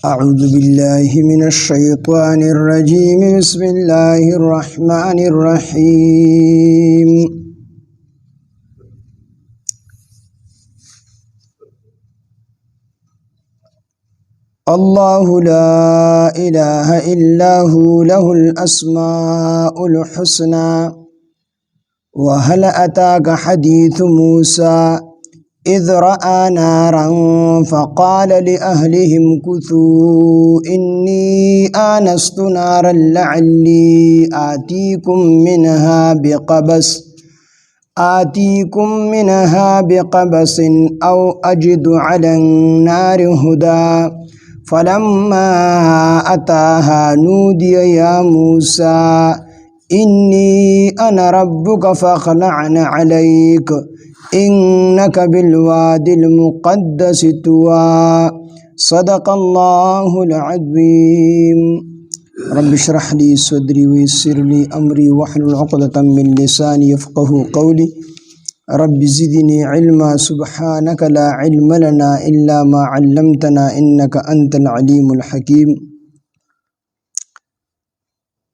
أعوذ بالله من الشيطان الرجيم بسم الله الرحمن الرحيم الله لا إله إلا هو له الأسماء الحسنى وهل أتاك حديث موسى إذ رأى نارا فقال لأهلهم كثوا إني آنست نارا لعلي آتيكم منها بقبس أو أجد على النار هدى فلما أتاها نودي يا موسى إني أنا ربك فاخلعن عليك إنك بالوادي المقدس طوى صدق الله العظيم رب اشرح لي صدري ويسر لي أمري واحلل عقدة من لساني يفقه قولي رب زدني علما سبحانك لا علم لنا إلا ما علمتنا إنك أنت العليم الحكيم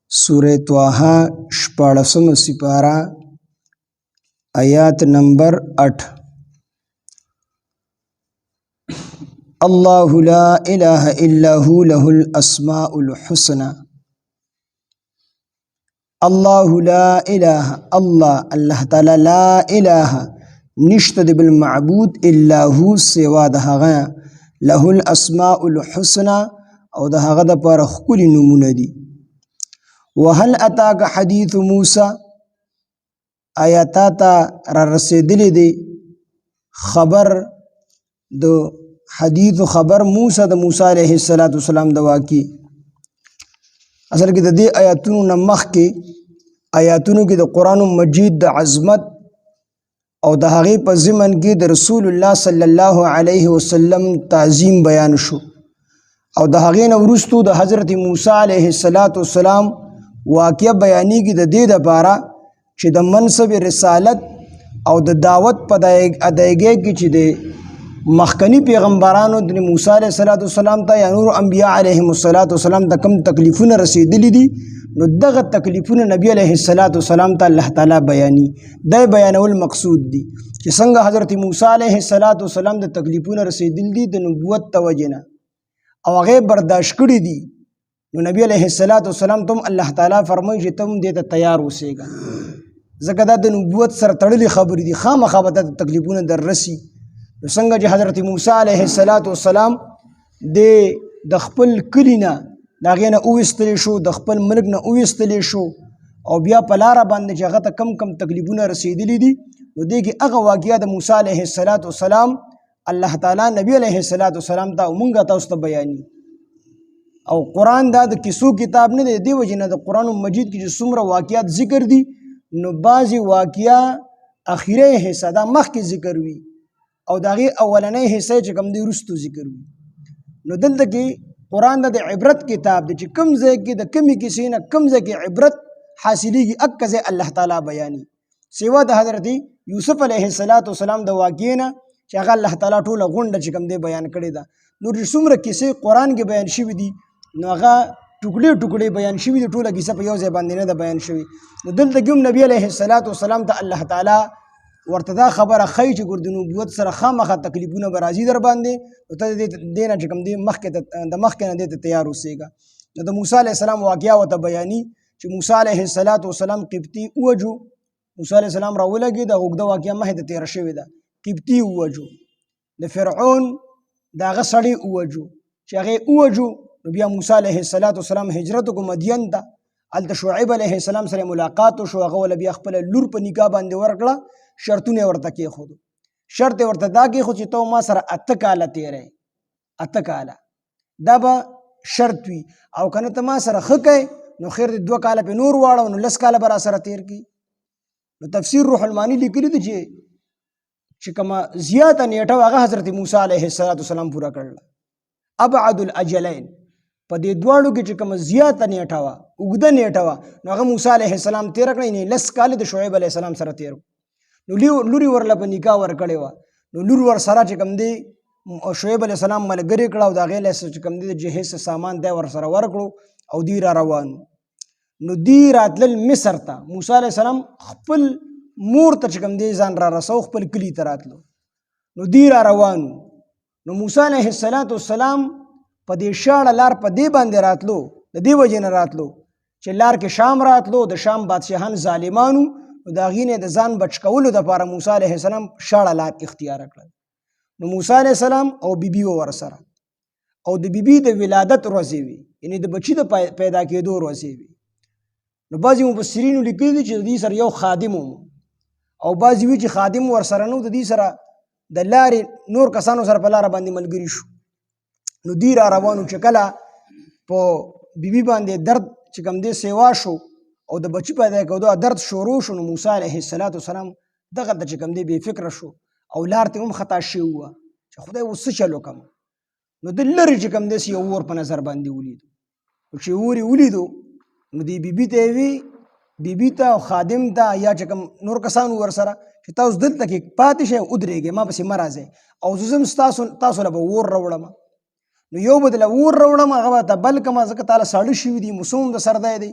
سورة طه شپاڑسم سپارہ آیات نمبر 8 اللہ لا الہ الا ہو لہ الاسماء الحسنى اللہ لا الہ اللہ تعالی لا الہ نشتد بالمعبود الا ہو سوا دہغا لہ الاسماء الحسنى او دہغا دا پر خکل نمون دی وهل اتاک حدیث موسیٰ آیاتاتا را رسیدلی دی خبر دو حدیث و خبر موسیٰ دا موسیٰ علیہ السلام دا واقعی اصل کی دا دی آیاتونو نمخ کی آیاتونو کی دا قرآن مجید دا عظمت او دا حقی پا زمن کی دا رسول اللہ صلی اللہ علیہ وسلم تعظیم بیان شو او دا حقی نورستو دا حضرت موسیٰ علیہ السلام واقعہ بیانی کی دا دی دا پارا چې د منصب رسالت او د دعوت په ادایګۍ کې چې د مخکنی پیغمبرانو د موسی علیه السلام ته یا نور انبیاء علیهم السلام ته کم تکلیفونه رسیدلی دي نو دغه تکلیفونه نبی علیه السلام ته الله تعالی بیانی د بیانول مقصود دي چې څنګه حضرت موسی علیه السلام د تکلیفونه رسیدلی دي د نبوت توجنه او هغه برداشت کړی دي نو نبی علیه السلام تم الله تعالی فرمایي چې تم دې ته تیار اوسېږه ځکه دا د نبوت سره تړلې خبرې دي خامخا به د تکلیفونه در رسی نو څنګه چې حضرت موسی علیه السلام د خپل کلي نه د هغې نه وویستلی شو د خپل ملک نه وویستلی شو او بیا په لاره باندې چې هغه ته کم کم تکلیفونه رسېدلي دي نو دې کې هغه واقعه د موسی علیه السلام الله تعالی نبی علیه السلام ته مونږ تاسو ته بیاني او قرآن دا د کیسو کتاب نه دی دې وجې نه د قرآن مجید کې چې څومره واقعات ذکر دي نو بعضی واقعہ اخیره حصہ دا مخکې ذکر وي او دا غي اولنۍ حصہ چې کوم دی وروستو ذکر وي نو دلته کې قرآن د عبرت کتاب دی چې کوم ځای کې د کمی کیسې نه کوم ځای کې عبرت حاصلېږي هغه ځای الله تعالی بیاني سوا د حضرت یوسف علیه السلام د واقعې نه چې هغه الله تعالی ټوله غونډه چې کوم دی بیان کړې ده نور څومره کیسې قرآن کې بیان شوي دي نو هغه ټوکړي بیان شوي دي ټوله کیسه په یو ځای باندې نه ده بیان شوي نو دلته کې هم نبی علیه السلام ته الله تعالی ورته دا خبره ښیي چې ګور د نبوت سره خامخا تکلیفونه به راځي در باندې نو ته دې نه چې کوم دی مخکې نه دې ته تیار اوسېږه نو د موسی علیه السلام واقعه ورته بیاني چې موسی علیه السلام قبطي ووجو موسی علیه السلام راولګېد اوږده واقعه مخې ته تېره شوې ده قبطي ووجو د فرعون د هغه سړی ووجو چې هغې ووجو نو بیا موسی علیه السلام هجرت کو مدین ته هلته شعیب علیه السلام سره ملاقات وشو هغه ول بیا خپل لور په نکاح باندې ورکړه شرطونه ورته کېښودو شرط ورته دا کېښود چې ته ما سره 8 کاله تېری 8 کاله دا به شرط وي او کنه ته ما سره ښه کوې نو خیر 2 کاله پې نور واړو نو 10 کاله به را سره تېر کړي نو تفسیر روح المانی لیکلی دی چې کومه زیاته نیټه هغه حضرت موسی علیه السلام پوره کړله ابعد الاجلین په دې دواړو کې چې کومه زیاته نیټه وه اوږده نیټه وه نو هغه موسی علیه السلام تېره کړی نه 10 کاله د شعیب علیه السلام سره تېر نو لوري ورله په نکاح ورکړې وه نو لور ور سره چې کوم دی شعیب علیه السلام ملګری کړه او د هغې له چې کوم دی د جهیز سامان دی ورسره ورکړو او دوی را روانو. نو دوی راتلل مصر ته. موسی علیه السلام خپل مور ته چې کوم دی ځان را رسو، خپل کلي ته راتلو. نو دوی را روانو. نو موسی علیه السلام په دې شاړه لار په دې باندې راتلو، د دې وجې نه راتلو چې لار کې شام راتلو، د شام بادشاهان ظالمانو، نو د هغې نه د ځان بچ کولو دپاره موسی علیه السلام شاړه لار اختیاره کړل. نو موسی علیه السلام او بیبي وه ورسره، او د بیبي د ولادت ورځې وي، یعنې د بچي د پیدا کېدو ورځې وي. نو بعضې مفسرینو لیکلي دي چې د دې سره یو خادم و، او بعضې وي چې خادم ورسره نه و، د دې سره د لارې نور کسانو سره په لاره باندې ملګري شو. نو دوی را روانو چې کله په بیبي باندې درد چې کوم دی سیوا شو او د بچي پیدا کېدو درد شروع شو، نو موسی علیه السلام دغلته چې کوم دی بې فکره شو او لار ته هم خطا شوي وه چې خدای اوس څه چل وکړم. نو د لرې چې کوم دی یو اور په نظر باندې ولیدو. چې اور یې ولیدو نو دې بیبي ته یې وي، بیبي ته او خادم ته یا چې کوم نور کسانو ورسره چې تاسو دلته کې پاتې شئ، ودرېږئ، ما پسې مه راځئ، او زه ځم تاسو له به اور راوړم. نو یو به دله اور راوړم، هغه به ته بل کړمه، ځکه تاله ساړه شوي دي، موسم د سردی دی،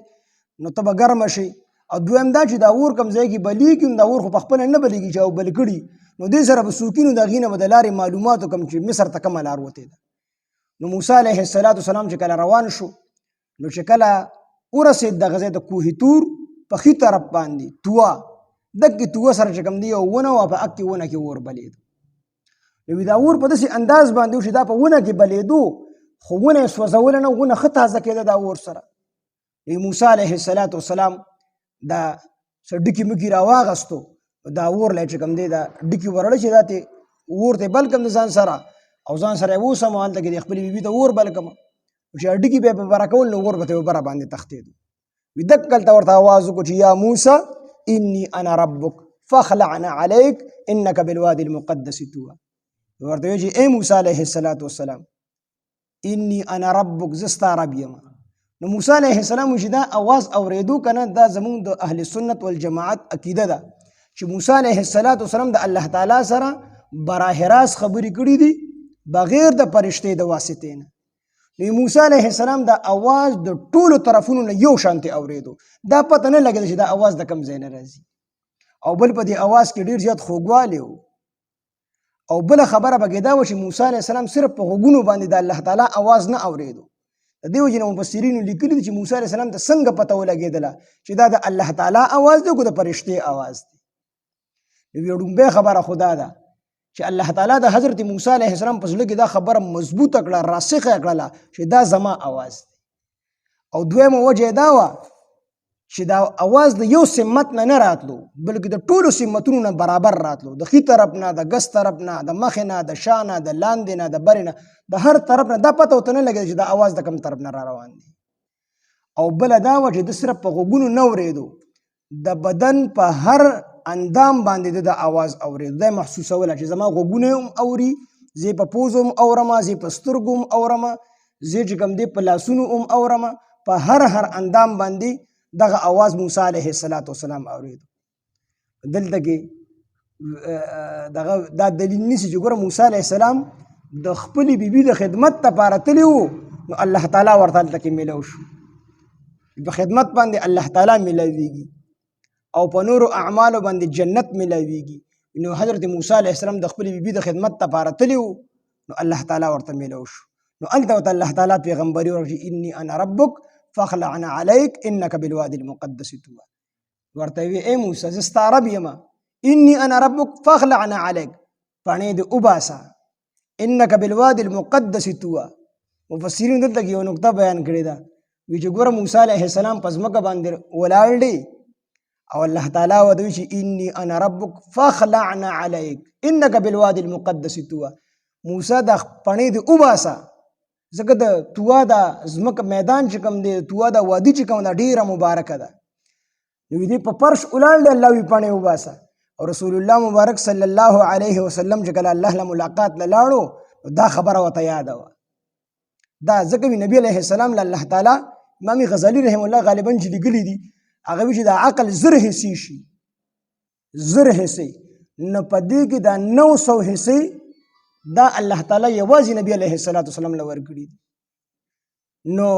نو ته به ګرمه شي. او دویم دا چې دا اور کوم ځای کې بلیږي، نو دا اور خو پخپله نه بلیږي چې او بل کړي، نو دې سره به څوکي، نو د هغې نه به د لارې معلومات وکړم چې مصر ته کومه لار وتې ده. نو موسی علیه السلام چې کله روان شو، نو چې کله ورسېد دغه ځای د کوه تور په ښي طرف باندې توه، دکې توه سره چې کوم دی یو ونه وه، په هغې ونه کې اور بلېدو. نو دا اور په داسې انداز باندې و چې دا په ونه کې بلېدو، خو ونه یې سوځوله نه، ونه ښه تازه کېده دا اور سره. موسی علیه السلام دا څه ډکي مکي راواغستو، دا اور له چې کوم دی دا ډکي ورړه چې دا ته اور ته بل کړم د ځان سره، او ځان سره یې ووسم هلته کې د خپلې بیبي ته اور بل کړم، چې ډکي به یې په بره کول، نو اور به ته په بره باندې تښتېدو. وي دک هلته ورته اواز وکړو چې یا موسی اني انا ربک فاخلعنا علیک انک بالوادي المقدس طوى. ورته وایي چې ای موسی علیه السلام انی انا ربک، زه ستا رب یم. نو موسی علیه السلام چې دا اواز اورېدو که نه، دا زمونږ د اهل سنت والجماعت عقیده ده چې موسی علیه السلام د الله تعالی سره براه راست خبرې کړي دي بغیر د فرشتې د واسطې نه. نو موسی علیه السلام دا اواز د ټولو طرفونو نه یو شانتې اورېدو، دا پته نه لګېده چې دا اواز د کوم ځای نه راځي. او بل په دې اواز کې ډېر زیات خوږوالی و. او بله خبره پکې دا وه چې موسی علیه السلام صرف په غوږونو باندې د الله تعالی اواز نه اورېدو. د دې وجې نه مفسرینو لیکلي دي چې موسی علیه السلام ته څنګه پته ولګېدله چې دا د الله تعالی اواز دی که د فرشتې اواز دی. نو یو ډومبۍ خبره خو دا ده چې الله تعالی د حضرت موسی علیه السلام په زړه کې دا خبره مضبوطه کړه، راسخه کړله چې دا زما اواز دی. او دویمه وجه دا وه چې دا اواز د یو سمت نه راتلو، بلکې د ټولو سمتونو نه برابر راتلو، د ښي طرف نه، د ګس طرف نه، د مخې نه، د شا نه، د لاندې نه، د برې نه، د هر طرف نه. دا پته ورته نه لګېده چې دا اواز د کوم طرف نه را روان دی. او بله دا وه چې د صرف په غوږونو نه اورېدو، د بدن په هر اندام باندې د اواز اورېدو، دا یې محسوسوله چې زما غوږونه هم اوري، زه په پوزو هم اورمه، زه په سترګو هم اورمه، زه چې کوم دی په لاسونو هم اورمه، په هر اندام باندې دغه اواز موسی علیه السلام اورېدو. دلته کې دا دلیل نیسي چې ګوره موسی علیه السلام د خپلې بیبي د خدمت لپاره تللی و، نو الله تعالی ورته هلته کې میلاو شو. په خدمت باندې الله تعالی میلاویږي او په نورو اعمالو باندې جنت میلاویږي. نو حضرت موسی علیه السلام د خپلې بیبي د خدمت لپاره تللی و، نو الله تعالی ورته میلاو شو. نو هلته ورته الله تعالی پیغمبري ورکړي انی انا ربک فاخلعنا علیک انک بالوادي المقدس طوى. ورته وی ای موسی زه ستا رب یم، انی انا ربک فاخلعنا علیک، پاڼې دې وباسه، انک بالوادي المقدس طوى. مفسرین دلته کې یو نقطه بیان کړې ده، وی چې ګوره موسی علیه السلام په ځمکه باندې ولاړ دی او الله تعالی ورته وی چې انی انا ربک فاخلعنا علیک انک بالوادي المقدس طوى. موسی دا پاڼې دې وباسه، ځکه د طوه دا ځمکه میدان چې کوم دی، طوه دا وادي چې کوم دا ډېره مبارکه ده. نو دې په فرش ولاړ دی، الله وی پاڼې وباسه. او رسول الله مبارک صلی الله علیه وسلم چې کله الله له ملاقات له لاړو، دا خبره ورته یاده وه. دا ځکه وي نبي علیه السلام له الله تعالی، امام غزالي رحم الله غالبا چې لیکلي دي، هغه وی چې دا عقل زر حصې شي، زر حصې، نو په دې کې دا 900 حصې دا الله تعالی یوازې نبی علیه السلام له ورکړي دي. نو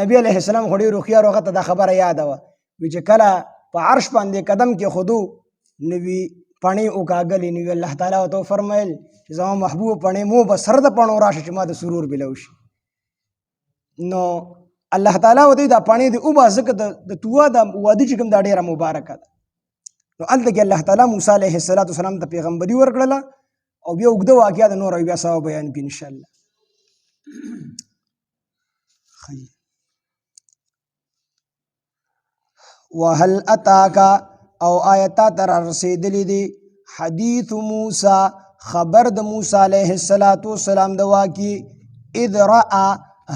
نبی علیه السلام خو ډېر هوښیار و، هغه ته دا خبره یاده وه وی چې کله په عرش باندې قدم کېښودو نو وي پڼې وکاږلې نو الله تعالی ورته وفرمیل چې زما محبوب پڼې مو به سره د پڼو راشه چې ما د سرور بلو شي. نو الله تعالی ورته دا پڼې دې وباسه ځکه د طوا دا وادي چې کوم دا ډېره مبارکه ده. نو هلته کې الله تعالی موسی علیه السلام ته پیغمبري ورکړله او بیا اوږده واقعه د نور او بیا سبا بیان کړي انشاءالله. وهل اتاکا او آیتا تر رسیدلی دی حدیث موسی خبر د موسی علیه السلام د واقع اذ رأى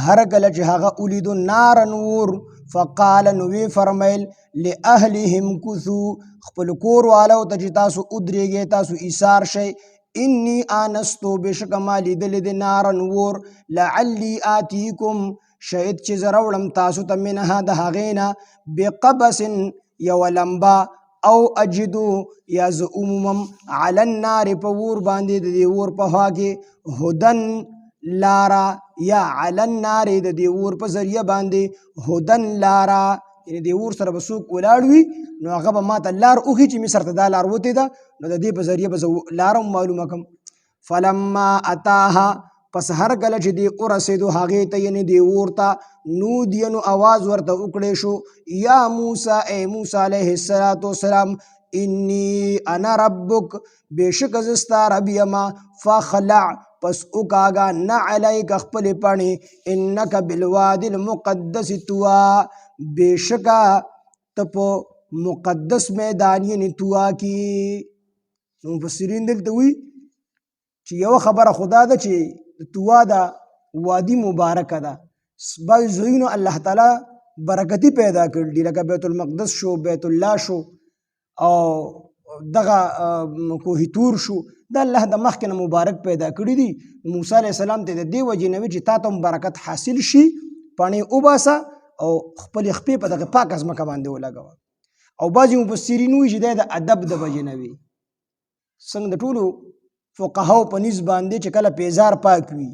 هر کله چې هغه ولید نار نور فقال نوی فرمیل لأهلهم کثو خپل کور والو ته چې تاسو ادریږئ تاسو ایثار شئ انی آنستو بشک ما لیدلی د نار نور لعلی آتیکم شاید چې زه راوړم تاسو ته منها د هغې نه بقبس یوه لمبه او اجدو یا زه عمومم علی النار په اور باندې د دې اور په خوا کې هدن لاره یا علی النار د دې اور په ذریعه باندې هدن لاره یعنې د اور سره به څوک ولاړ وي نو هغه به ماته لار وښي چې مصر ته دا لار وتې ده نو د دې په ذریعه به زه لاره هم معلومه کړم. فلما اتاها پس هر کله چې دی ورسېدو هغې ته یعنې دې اور ته نودیه نو آواز ورته وکړی شو یا موسی ای موسی علیه السلام انی انا ربک بېشکه زه ستا رب یمه فخلع پس وکاږه نعلیک خپلې پڼې انک بالوادي المقدس طوا بېشکه ته په مقدس میدان یعنې طوا کې. نو مفسرین دلته وایي چې یوه خبره خدا ده چې طوا دا وادي مبارکه ده بعض ځایونو الله تعالی برکتي پیدا کړي دي لکه بیت المقدس شو بیت الله شو او دغه کوه طور شو دا الله د مخکې نه مبارک پیدا کړي دي. موسی علیه السلام ته د دې وجې نه وي چې تا ته هم برکت حاصل شي پاڼې وباسه او خپلې خپې په دغه پاکه ځمکه باندې ولګوه. او بعضې مفسرین وایي چې دی د ادب د وجې نه وي څنګه د ټولو فقهاو په نسبت باندې چې کله پیزار پاک وي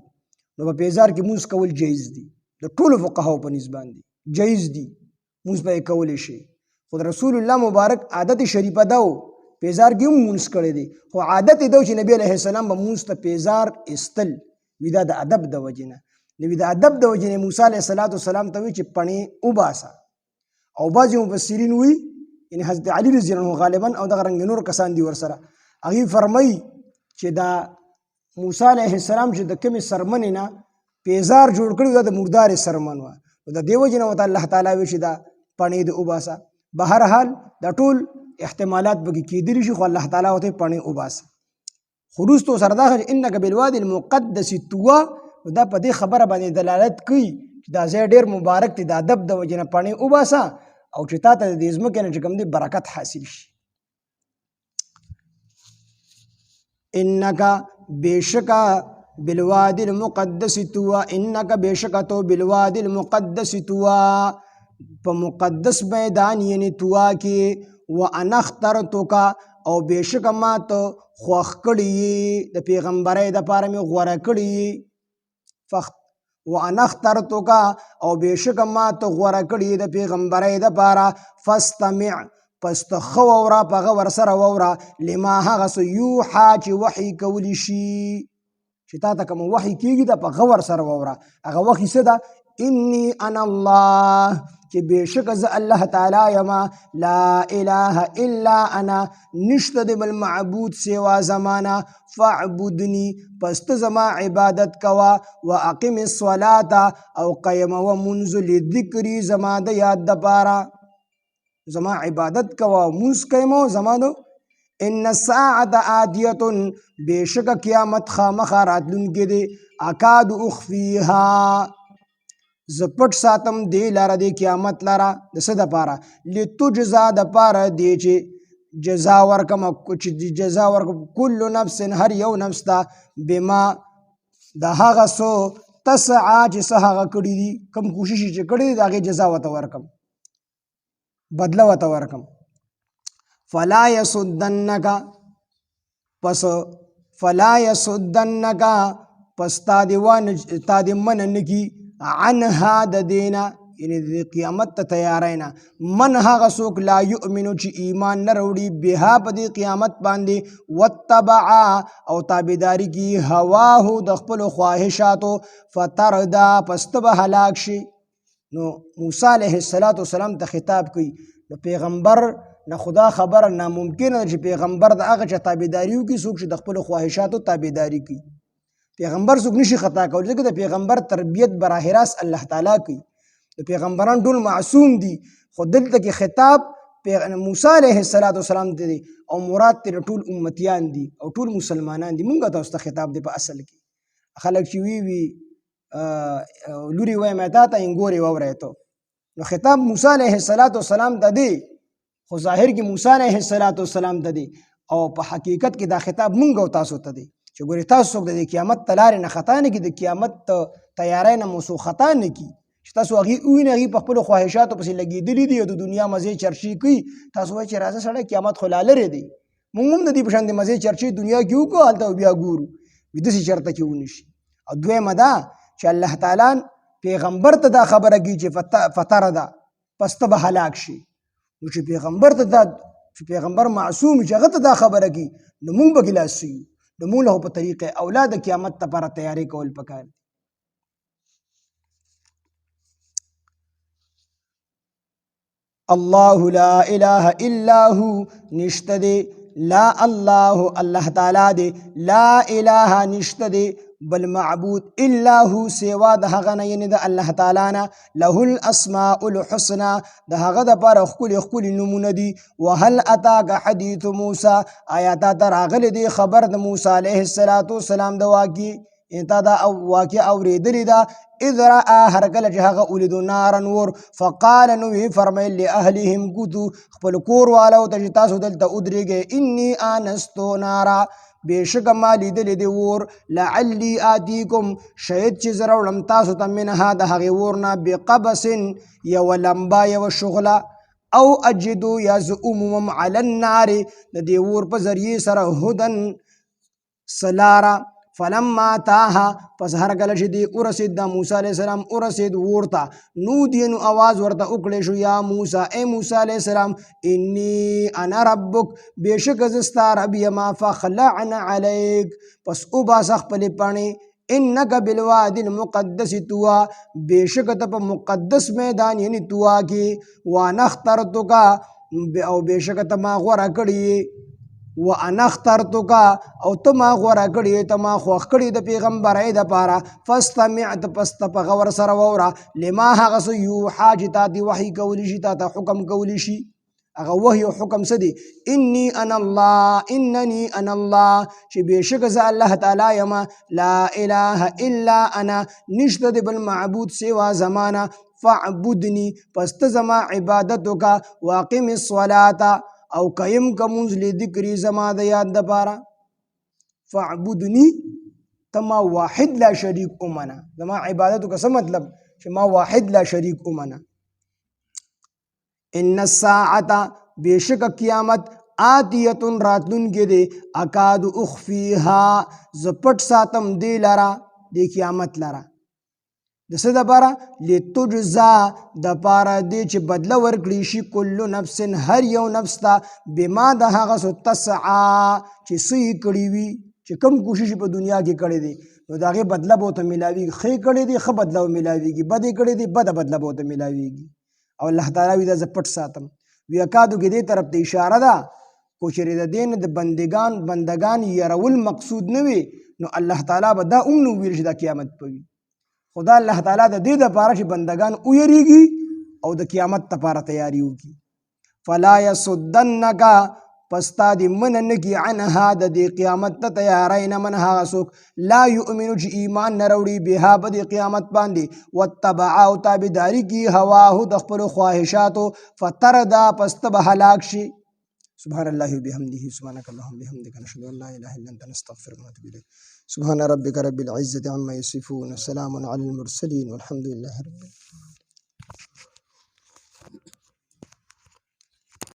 نو په پیزار کې مونځ کول جایز دي د ټولو فقهاو په نسبت باندې جایز دي مونځ به یې کولی شي خو د رسول الله مبارک عادت شریفه ده و پیزار کې هم مونځ کړی دی خو عادت یې ده چې نبی علیه السلام به مونځ ته پیزار ایستل وي دا د ادب د وجې نه نو د ادب د وجې نه موسی علیه السلام ته وایي چې پڼې وباسه. او بعضې مفسرین وایي یعنې حضرت علي رضی الله عنه غالبا او دغه رنګ نور کسان دي ورسره هغوی فرمایي چې دا موسی علیه السلام چې د کومې څرمنې نه پیزار جوړ کړی دا د مردارې څرمن وه نو د دې وجې نه ورته الله تعالی وایي چې دا پڼې دې وباسه. بهرحال دا ټول احتمالات پکې کېدلی شي خو الله تعالی ورته پڼې وباسه. خو وروستو سره دا انک بالوادي المقدس طوا دا په دې خبره باندې دلالت کوي چې دا ځای ډېر مبارک دی د ادب د وجې نه پڼې وباسه او چې تا ته د دې ځمکې نه چې کوم دی برکت حاصل شي. انک بېشکه بالوادي المقدس طوا انک بېشکه تو بالوادي المقدس طوا په مقدس میدان یعنې طوا کې وانا اخترتک او بېشکه ما ته خوښ کړي یې د پیغمبرۍ دپاره مې غوره کړي یې وانا اخترتک او بېشکه ما ته غوره کړي د پیغمبرۍ دپاره فاستمع پس ته ښه واوره په هغه ورسره واوره لما هغه څه یوحا چې وحي کولی شي چې تا ته کوم وحي کېږي دا په هغه ورسره واوره هغه وحي څه ده انی انا الله چې بېشکه زه الله تعالی یمه لا اله الا انا نشته د بل معبود سوا زمانه فاعبدني پس ته زما عبادت کوه واقم الصلاة او قیموه مونځ لذکري زما د یاد دپاره زما عبادت کوه مونځ قیموه زما د ان الساعة آتیة بېشکه قیامت خامخا راتلونکی دی اکاد اخفیها زه پټ ساتم دې لاره دې قیامت لاره د څه دپاره لتجزا دپاره دی چې جزا ورکم چې جزا ورکم کل نفس هر یو نفس ته بما د هغه څه تسعا چې څه هغه کړي دي کوم کوشش چې کړی دی د هغې جزا ورته ورکم بدله ورته ورکم. فلا یصدنک پس فلا یصدنک پس تا دی من نکی عنها د دینا یعنی د قیامت ته تیارینا من هغه څوک لا یؤمنو چې ایمان نه راوړي بها په دې قیامت باندې واتبع او تابعداري کی هواه د خپل خواهشاتو فتردا پس ته به هلاک شي. نو موسی علیه السلام ته خطاب کوي د پیغمبر نه خدا خبره ناممکنه ده چې پیغمبر د هغه چا تابعداري وکړي څوک چې د خپلو خواهشاتو تابعداري کوي. پیغمبر څوک نشي خطا کولی ځکه د پیغمبر تربیت براه راست الله تعالی کوي. د پیغمبران ټول معصوم دي خو دلته کې خطاب موسی علیه السلام ته دی او مراد ترې ټول امتیان دي او ټول مسلمانان دي. مونږ تاسو ته خطاب دی په اصل کې. خلک چې وی لوري وایم تا ته انګوري واورئ ته نو خطاب موسی علیه السلام ته دی خو ظاهر کې موسی علیه السلام ته دی او په حقیقت کې دا خطاب مونږ او تاسو ته دی چې ګوري تاسو څوک د قیامت ته لارې نه خطا نه کړي د قیامت تیاری نه مو څوک خطا نه کړي چې تاسو هغې ووینئ هغې په خپلو خواهشاتو پسې لګېدلي دي او د دنیا مزې چرچې کوي. تاسو وایئ چې راځه سړی قیامت خو لا لرې دی مونږ هم د دې په شان د مزې چرچې دنیا کې وکړو هلته بیا ګورو وي داسې چېرته کې ونه شي. او دویمه دا چې الله تعالی پیغمبر ته دا خبره کوي چې فترده پس ته به هلاک شي. نو چې پیغمبر معصوم چې هغه ته دا خبره کوي نو مونږ به ګیلاس یو نو مونږ له په طریقې اولا د قیامت لپاره تیاری کول پکار دي. الله لا اله الا هو نشته دی لا الله تعالی دی لا اله نشته دی بل معبود الا هو سوا د هغه نه یعنی د الله تعالی نه له الاسماء الحسنى د هغه د پاره ښکلي نومونه دي. وهل اتاک حدیث موسی آیات ته راغلی دی خبر د موسی علیه السلام د واقع انتا دا واقع اوریدلی دا اذ رأى هر کله چې هغه ولیدو نارا نور فقال نو وی فرمایل لاهلهم کوتو خپل کور والو ته چې تاسو دلته ودرېږئ انی آنستو نارا بېشکه ما لیدلی دی اور لعلی آتیکم شاید چې زه راوړم تاسو ته منها د هغې اور نه بقبس یوه لمبه یوه شغله او اجدو یا زه عمومم علی النار د دې اور په ذریعې سره هدن سلاره فلما تاها پس هر کله چې دی ورسید د موسی علیه السلام ورسید ورته نودی نو آواز ورته وکړی شو یا موسی ای موسی علیه السلام انی انا ربک بېشکه زه ستا رب یما فخلعن علیک پس وباسه خپلې پاڼې انک بالوادي المقدس طوا بېشکه ته په مقدس میدان یعنی طوا کې وانا اخترتک او بېشکه ته ما غوره کړي وانا اخترتک او ته ما غوره کړي ته ما خوښ کړي د پیغمبرۍ دپاره فاستمع ته پس ته په غور سره واوره لما هغه څه یوحا چې تا دې وحي کولی شي تا ته حکم کولی شي هغه وحي او حکم څه دی انني انا الله چې بېشکه زه الله تعالی یم لا اله الا انا نشته د بل معبود سوا زمانه فاعبدني پس ته زما عبادت وکړه واقم الصلاة او قیم کمونز لذکری زما د یاد دپاره فاعبدنی تما واحد لا شریک امنا زما عبادتو کا څه مطلب چې ما واحد لا شریک امنا. ان الساعه بېشک قیامت آتیتن راتلون کې دی اکاد اخفیها زه پټ ساتم دی لره دی قیامت لره د څه دپاره لتجزا دپاره دی چې بدله ورکړي شي کلو نفس هر یو نفس ته بما د هغه څه تسعا چې څه یې کړي وي چې کوم کوشش په دنیا کې کړی دی نو د هغې بدله به ورته میلاویږي ښه یې کړی دی ښه بدله به میلاویږي بد یې کړی دی بده بدله به ورته میلاویږي. او الله تعالی وي دا زه پټ ساتم. وی اکادو کې دې طرف ته اشاره ده کو چېرې د دې نه د بندګان یرول مقصود نه وي نو الله تعالی به دا هم نه ویل چې دا قیامت به وي خدا الله تعالی د دې دپاره چې بندگان ویریږي او د قیامت دپاره تیاری وکړي. فلا یصدنک پس تا دې منع نه کړي عنها د دې قیامت ته تیاری نه من هغه څوک لا یؤمنو چې ایمان نه راوړي بها په دې قیامت باندې واتبع او تابعداري کړي هواه د خپلو خواهشاتو فتردا پس ته به هلاک شي. سبحان الله وبحمده سبحانك اللهم وبحمدك نشهد ان لا اله الا انت نستغفرك ونتوب اليك. سبحان ربك رب العزة عما يصفون وسلام على المرسلين والحمد لله رب العالمين.